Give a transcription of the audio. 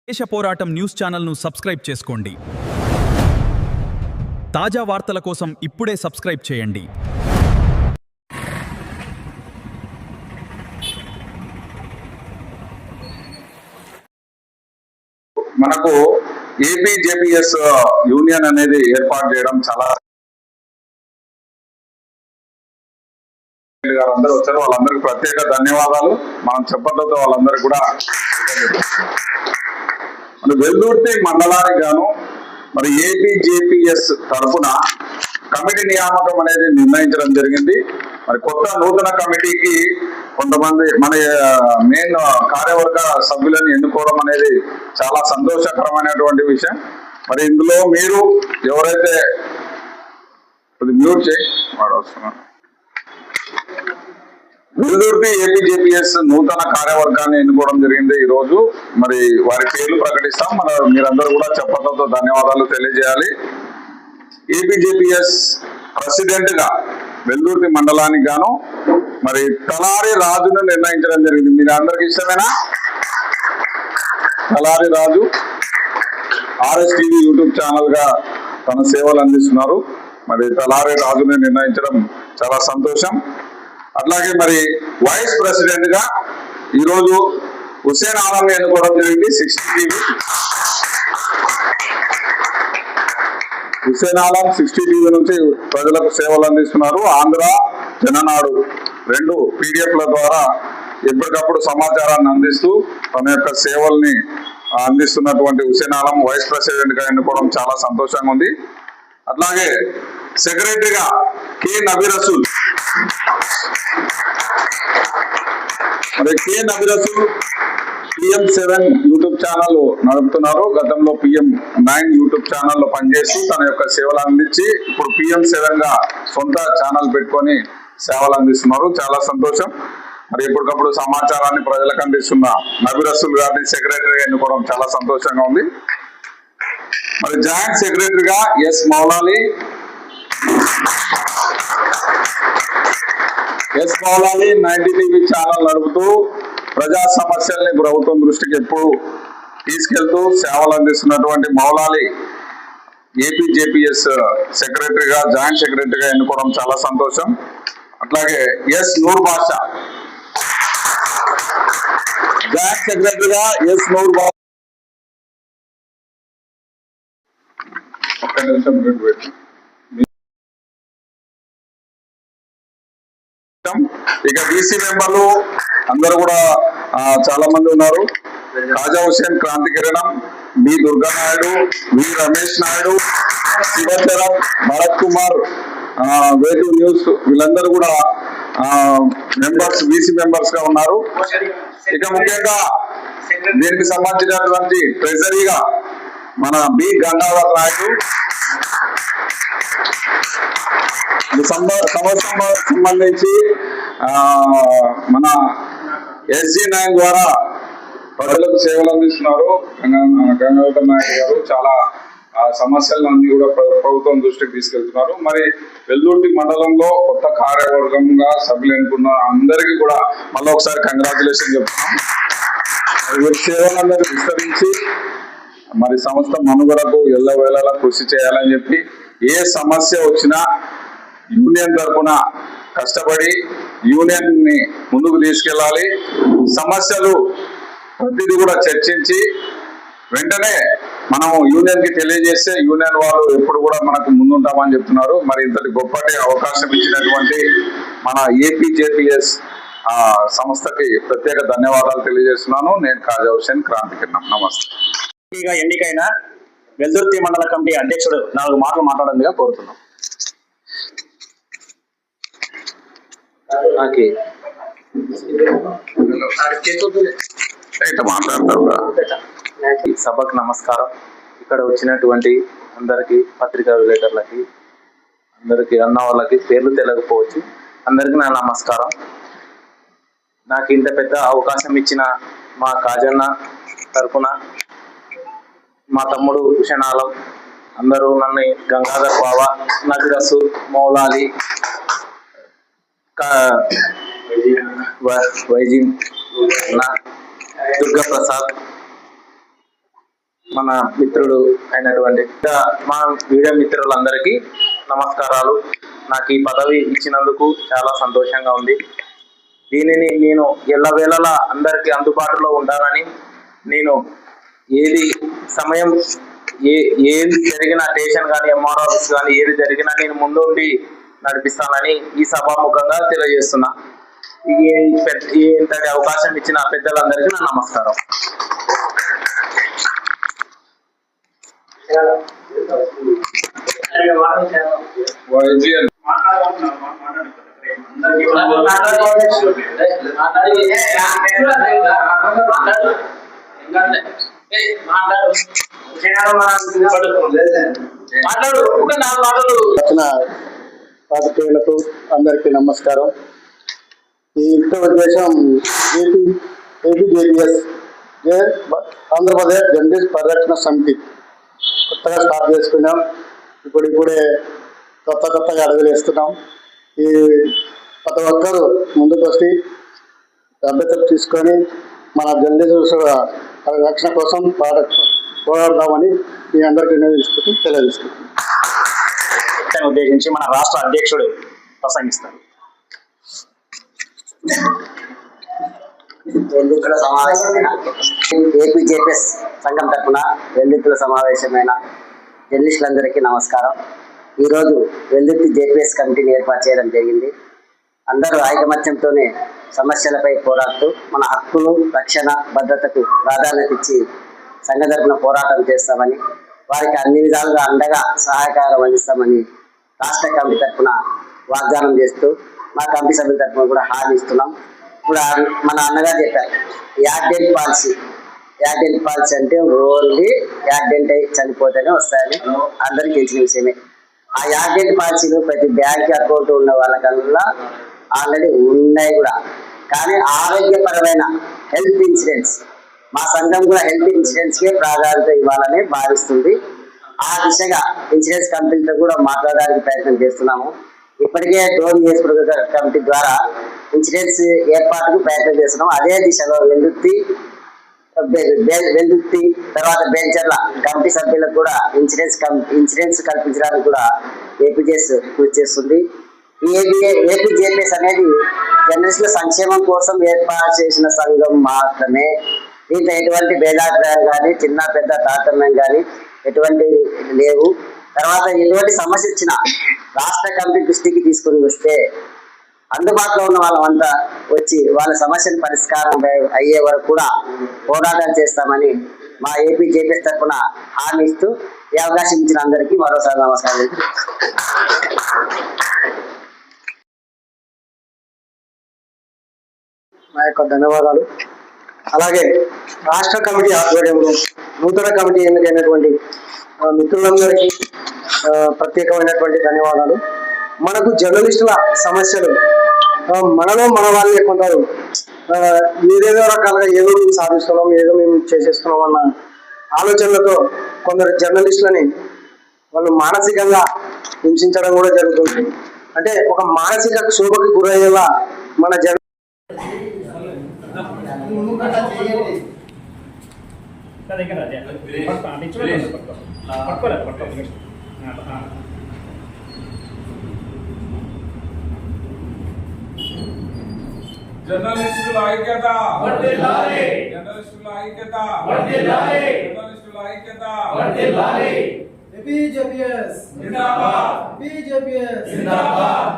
దేశ పోరాటం న్యూస్ ఛానల్ను సబ్స్క్రైబ్ చేసుకోండి. తాజా వార్తల కోసం ఇప్పుడే సబ్స్క్రైబ్ చేయండి. మనకు ఏపీజేపీఎస్ యూనియన్ అనేది ఏర్పాటు చేయడం చాలా అందరూ వచ్చారు. వాళ్ళందరికీ ప్రత్యేక ధన్యవాదాలు. మనం చెప్పడంతో వాళ్ళందరికీ కూడా మన వెల్దుర్తి మండలానికి గాను మరి ఏపీజేపీఎస్ తరఫున కమిటీ నియామకం అనేది నిర్ణయించడం జరిగింది. మరి కొత్త నూతన కమిటీకి కొంతమంది మన మెయిన్ కార్యవర్గ సభ్యులను ఎన్నుకోవడం అనేది చాలా సంతోషకరమైనటువంటి విషయం. మరి ఇందులో మీరు ఎవరైతే మ్యూట్ చేయి వాడు వస్తున్నారు. వెల్దుర్తి ఏపీజేపీఎస్ నూతన కార్యవర్గాన్ని ఎన్నుకోవడం జరిగింది ఈ రోజు. మరి వారి పేర్లు ప్రకటిస్తాం. మీరందరూ కూడా చెప్పడంతో ధన్యవాదాలు తెలియజేయాలి. ఏపీజేపీఎస్ ప్రెసిడెంట్ గా వెల్దుర్తి మండలానికి గాను మరి తలారి రాజును నిర్ణయించడం జరిగింది. మీరు అందరికి ఇష్టమేనా? తలారి రాజు RSTV యూట్యూబ్ ఛానల్ గా తన సేవలు అందిస్తున్నారు. మరి తలారి రాజుని నిర్ణయించడం చాలా సంతోషం. అట్లాగే మరి వైస్ ప్రెసిడెంట్ గా ఈరోజు హుసేన్ ఆలం ఎన్నుకోవడం జరిగింది. 60 TV హుసేన్ ఆలం 60 TV నుంచి ప్రజలకు సేవలు అందిస్తున్నారు. ఆంధ్ర జననాడు 2 PDFల ద్వారా ఎప్పటికప్పుడు సమాచారాన్ని అందిస్తూ తన యొక్క సేవల్ని అందిస్తున్నటువంటి హుసేన్ ఆలం వైస్ ప్రెసిడెంట్ గా ఎన్నుకోవడం చాలా సంతోషంగా ఉంది. అట్లాగే సెక్రటరీగా కె నబీరసూల్ మరి K Nabirasool PM7 YouTube channel నడుపుతున్నారు. గతంలో PM9 యూట్యూబ్ ఛానల్లో పనిచేస్తూ తన యొక్క సేవలు అందించి ఇప్పుడు PM7 గా సొంత ఛానల్ పెట్టుకొని సేవలు అందిస్తున్నారు. చాలా సంతోషం. మరి ఎప్పటికప్పుడు సమాచారాన్ని ప్రజలకు అందిస్తున్న నబీరసూల్ గారిని సెక్రటరీగా ఎన్నుకోవడం చాలా సంతోషంగా ఉంది. మరి జాయింట్ సెక్రటరీగా ఎస్ మౌలాలి 90 TV ఛానల్ నడుపుతూ ప్రజా సమస్యల్ని ప్రభుత్వం దృష్టికి ఎప్పుడు తీసుకెళ్తూ సేవలు అందిస్తున్నటువంటి మౌలాలి ఏపీజేపీఎస్ సెక్రటరీగా జాయింట్ సెక్రటరీగా ఎన్నుకోవడం చాలా సంతోషం. అట్లాగే ఎస్ నూర్ బాషా జాయింట్ సెక్రటరీగా ఎస్ నూర్ బాషా ఒక్క నిమిషం ఇక బీసీ మెంబర్లు అందరూ కూడా చాలా మంది ఉన్నారు. రాజా హుసేన్ క్రాంతి కిరణం, బి దుర్గానాయుడు, వి రమేష్ నాయుడు, శివచరం, భరత్ కుమార్, వేటు న్యూస్ వీళ్ళందరూ కూడా మెంబర్స్ బీసీ మెంబర్స్ గా ఉన్నారు. ఇక ముఖ్యంగా దీనికి సంబంధించినటువంటి ట్రెజరీగా మన బి గంగాధర్ నాయుడు, సంబంధించి మన SG9 ద్వారా ప్రజలకు సేవలు అందిస్తున్నారు గంగాధర్ నాయుడు గారు. చాలా సమస్యలను అన్ని కూడా ప్రభుత్వం దృష్టికి తీసుకెళ్తున్నారు. మరి వెల్దుర్తి మండలంలో కొత్త కార్యవర్గంగా సభ్యులు ఎన్నుకున్న అందరికీ కూడా మళ్ళీ ఒకసారి కంగ్రాచులేషన్ చెప్తున్నాం. వీరి సేవలందరూ విస్తరించి మరి సంస్థ మనుగడకు ఎల్లవేళలా కృషి చేయాలని చెప్పి ఏ సమస్య వచ్చినా యూనియన్ తరఫున కష్టపడి యూనియన్ ని ముందుకు తీసుకెళ్ళాలి. సమస్యలు ప్రతిదీ కూడా చర్చించి వెంటనే మనం యూనియన్ కి తెలియజేస్తే యూనియన్ వాళ్ళు ఎప్పుడు కూడా మనకు ముందుంటామని చెప్తున్నారు. మరి ఇంతటి గొప్పటి అవకాశం ఇచ్చినటువంటి మన ఏపీజేపీఎస్ సంస్థకి ప్రత్యేక ధన్యవాదాలు తెలియజేస్తున్నాను. నేను కాజా హుసేన్ క్రాంతి కిరణం. నమస్తే. ఎన్నికైన వెల్దుర్తి మండల కమిటీ అధ్యక్షుడు 4 మాటలు మాట్లాడండిగా కోరుతున్నాం. సభకు నమస్కారం. ఇక్కడ వచ్చినటువంటి అందరికి పత్రికా విలేకరులకి అందరికి అన్న వాళ్ళకి పేర్లు తెలియకపోవచ్చు. అందరికి నా నమస్కారం. నాకు ఇంత పెద్ద అవకాశం ఇచ్చిన మా కాజన్న తరఫున మా తమ్ముడు హుసేన్ ఆలం, అందరూ నన్ను గంగాధర్ బావ, నబీరసూల్, మౌలాలి, వైజిన్, దుర్గా ప్రసాద్, మన మిత్రుడు అయినటువంటి మా వీడియో మిత్రులందరికీ నమస్కారాలు. నాకు ఈ పదవి ఇచ్చినందుకు చాలా సంతోషంగా ఉంది. దీనిని నేను ఎల్లవేళలా అందరికీ అందుబాటులో ఉంటానని, నేను ఏది సమయం ఏది జరిగిన స్టేషన్ కానీ ఎంఆర్ ఆఫీస్ కానీ ఏది జరిగినా నేను ముందుండి నడిపిస్తానని ఈ సభాముఖంగా తెలియజేస్తున్నా. ఇంతటి అవకాశం ఇచ్చిన పెద్దలందరికీ నా నమస్కారం. వైజీఎల్ వచ్చిన పాత్రికేయులకు అందరికీ నమస్కారం. ఈ ఇంత ఉద్దేశం ఏపీజేపీఎస్ ఆంధ్రప్రదేశ్ జర్నలిస్ట్ పరిరక్షణ సమితి కొత్తగా స్టార్ట్ చేసుకున్నాం. ఇప్పుడే కొత్తగా అడుగులు వేస్తున్నాం. ఈ ప్రతి ఒక్కరూ ముందుకు వచ్చి అభ్యర్థులు తీసుకొని మన జర్నలిస్ట్ రక్షణ కోసం పోరాడదామని మీ అందరికీ తెలియజేస్తున్నాం. ఉద్దేశించి మన రాష్ట్ర అధ్యక్షుడు ప్రసంగిస్తారు. వెల్లుత్తుల సమావేశమైన ఏపీజేపీఎస్ సంఘం తరఫున వెల్లుత్తుల సమావేశమైన జర్నలిస్టులందరికీ నమస్కారం. ఈరోజు వెల్లుత్తి జేపీఎస్ కమిటీని ఏర్పాటు చేయడం జరిగింది. అందరూ ఐకమత్యంతోనే సమస్యలపై పోరాడుతూ మన హక్కులు, రక్షణ, భద్రతకు ప్రాధాన్యత ఇచ్చి సంఘ తరఫున పోరాటం చేస్తామని, వారికి అన్ని విధాలుగా అండగా సహాయకారం అందిస్తామని రాష్ట్ర కమిటీ తరఫున వాగ్దానం చేస్తూ మా కమిటీ సభ్యుల తరఫున కూడా హామీ ఇస్తున్నాం. ఇప్పుడు మన అన్నగారు చెప్పారు, యాక్సిడెంట్ పాలసీ అంటే ఓన్లీ యాక్సిడెంట్ అయి చనిపోతేనే వస్తాయని అందరికీ తెలిసిన విషయమే. ఆ యాక్సిడెంట్ పాలసీలు ప్రతి బ్యాంక్ అకౌంట్ ఉన్న వాళ్ళకల్లా ఆల్రెడీ ఉన్నాయి కూడా. కానీ ఆరోగ్యపరమైన హెల్త్ ఇన్సూరెన్స్, మా సంఘం కూడా హెల్త్ ఇన్సూరెన్స్కే ప్రాధాన్యత ఇవ్వాలని భావిస్తుంది. ఆ దిశగా ఇన్సూరెన్స్ కంపెనీతో కూడా మాట్లాడడానికి ప్రయత్నం చేస్తున్నాము. ఇప్పటికే డోన్ నియోజకవర్గ కమిటీ ద్వారా ఇన్సూరెన్స్ ఏర్పాటుకు ప్రయత్నం చేస్తున్నాం. అదే దిశలో వెల్లుత్తి తర్వాత బెంచర్ల కమిటీ సభ్యులకు కూడా ఇన్సూరెన్స్ కల్పించడానికి కూడా ఏపీజేఎస్ కృషి చేస్తుంది. ఏపీజేపీఎస్ అనేది జర్నలిస్టుల సంక్షేమం కోసం ఏర్పాటు చేసిన సంఘం మాత్రమే. దీంట్లో ఎటువంటి భేదాభిప్రాయం కానీ, చిన్న పెద్ద తారతమ్యం కానీ ఎటువంటి లేవు. తర్వాత ఎటువంటి సమస్య ఇచ్చినా రాష్ట్ర కమిటీ దృష్టికి తీసుకుని వస్తే అందుబాటులో ఉన్న వాళ్ళంతా వచ్చి వాళ్ళ సమస్యను పరిష్కారం అయ్యే వరకు కూడా పోరాటం చేస్తామని మా ఏపీజేపీఎస్ తరఫున హామీ ఇస్తూ ఈ అవకాశం ఇచ్చిన అందరికీ మరోసారి నమస్కారం. నా యొక్క ధన్యవాదాలు. అలాగే రాష్ట్ర కమిటీ ఆధ్వర్యంలో నూతన కమిటీ ఎన్నికైనటువంటి మిత్రులందరికీ ప్రత్యేకమైనటువంటి ధన్యవాదాలు. మనకు జర్నలిస్టుల సమస్యలు మనలో మన వాళ్ళే కొందరు ఏదేదో రకాలుగా ఏదో మేము సాధిస్తున్నాం, ఏదో మేము చేసేస్తున్నాం అన్న ఆలోచనలతో కొందరు జర్నలిస్టులని వాళ్ళు మానసికంగా హింసించడం కూడా జరుగుతుంది. అంటే ఒక మానసిక క్షోభకి గురయ్యేలా మన జర్నలిస్టుల ఐక్యత, జర్నలిస్టుల ఐక్యత. ఏపీజేపీఎస్ జిందాబాద్, ఏపీజేపీఎస్ జిందాబాద్.